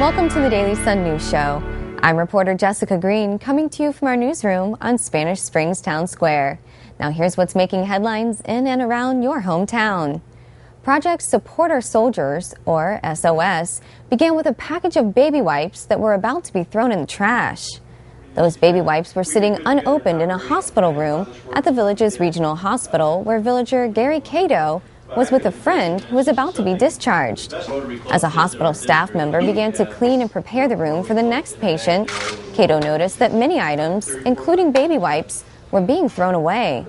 Welcome to the Daily Sun News Show. I'm reporter Jessica Green, coming to you from our newsroom on Spanish Springs Town Square. Now here's what's making headlines in and around your hometown. Project Support Our Soldiers, or SOS, began with a package of baby wipes that were about to be thrown in the trash. Those baby wipes were sitting unopened in a hospital room at the village's regional hospital, where villager Gary Cato was with a friend who was about to be discharged. As a hospital staff member began to clean and prepare the room for the next patient, Cato noticed that many items, including baby wipes, were being thrown away.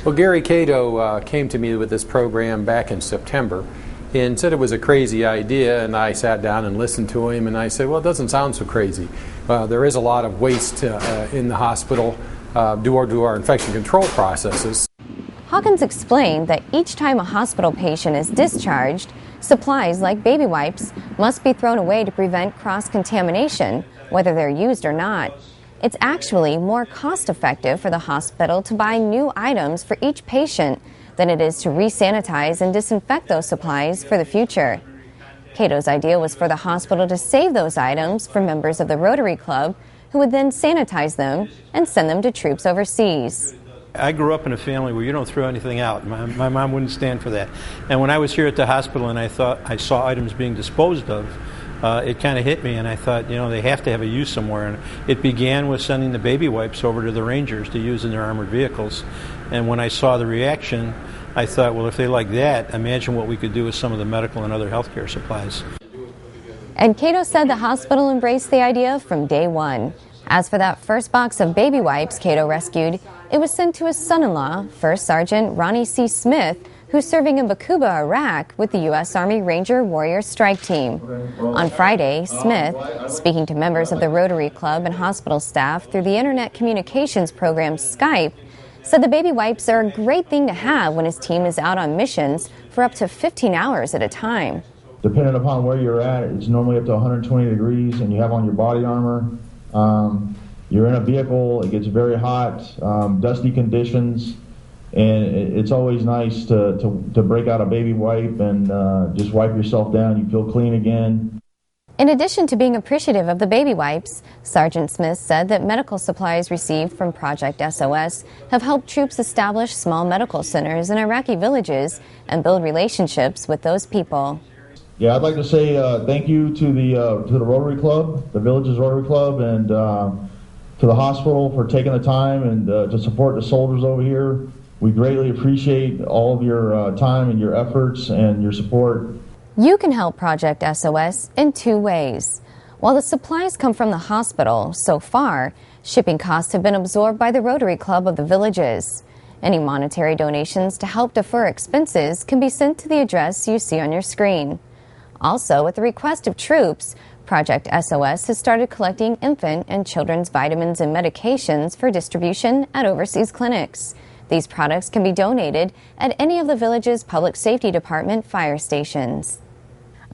Well, Gary Cato came to me with this program back in September and said it was a crazy idea, and I sat down and listened to him, and I said, well, it doesn't sound so crazy. There is a lot of waste in the hospital due to our infection control processes. Hawkins explained that each time a hospital patient is discharged, supplies like baby wipes must be thrown away to prevent cross-contamination, whether they're used or not. It's actually more cost-effective for the hospital to buy new items for each patient than it is to re-sanitize and disinfect those supplies for the future. Cato's idea was for the hospital to save those items for members of the Rotary Club, who would then sanitize them and send them to troops overseas. I grew up in a family where you don't throw anything out. My mom wouldn't stand for that. And when I was here at the hospital and I saw items being disposed of, it kind of hit me, and I thought, they have to have a use somewhere. And it began with sending the baby wipes over to the Rangers to use in their armored vehicles. And when I saw the reaction, I thought, well, if they like that, imagine what we could do with some of the medical and other healthcare supplies. And Cato said the hospital embraced the idea from day one. As for that first box of baby wipes Cato rescued, it was sent to his son-in-law, First Sergeant Ronnie C. Smith, who's serving in Bakuba, Iraq, with the U.S. Army Ranger Warrior Strike Team. On Friday, Smith, speaking to members of the Rotary Club and hospital staff through the Internet communications program Skype, said the baby wipes are a great thing to have when his team is out on missions for up to 15 hours at a time. Depending upon where you're at, it's normally up to 120 degrees, and you have on your body armor. You're in a vehicle, it gets very hot, dusty conditions, and it's always nice to break out a baby wipe and just wipe yourself down. You feel clean again. In addition to being appreciative of the baby wipes, Sergeant Smith said that medical supplies received from Project SOS have helped troops establish small medical centers in Iraqi villages and build relationships with those people. Yeah, I'd like to say thank you to the Rotary Club, the Villages Rotary Club, and to the hospital for taking the time and to support the soldiers over here. We greatly appreciate all of your time and your efforts and your support. You can help Project SOS in two ways. While the supplies come from the hospital, so far, shipping costs have been absorbed by the Rotary Club of the villages. Any monetary donations to help defer expenses can be sent to the address you see on your screen. Also, at the request of troops, Project SOS has started collecting infant and children's vitamins and medications for distribution at overseas clinics. These products can be donated at any of the village's public safety department fire stations.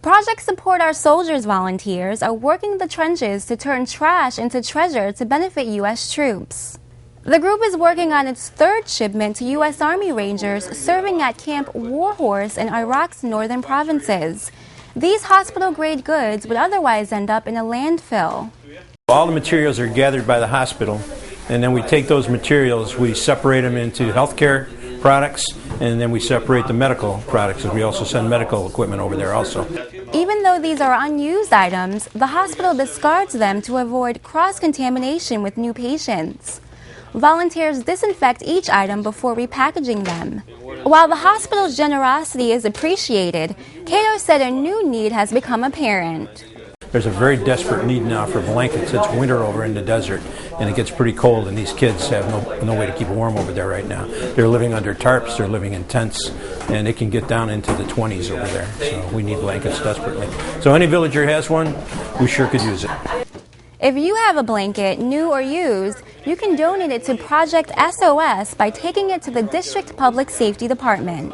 Project Support Our Soldiers volunteers are working the trenches to turn trash into treasure to benefit U.S. troops. The group is working on its third shipment to U.S. Army Rangers serving at Camp Warhorse in Iraq's northern provinces. These hospital-grade goods would otherwise end up in a landfill. All the materials are gathered by the hospital, and then we take those materials, we separate them into healthcare products, and then we separate the medical products, and we also send medical equipment over there also. Even though these are unused items, the hospital discards them to avoid cross-contamination with new patients. Volunteers disinfect each item before repackaging them. While the hospital's generosity is appreciated, Cato said a new need has become apparent. There's a very desperate need now for blankets. It's winter over in the desert, and it gets pretty cold, and these kids have no way to keep warm over there right now. They're living under tarps, they're living in tents, and it can get down into the 20s over there. So we need blankets desperately. So any villager has one, we sure could use it. If you have a blanket, new or used, you can donate it to Project SOS by taking it to the District Public Safety Department.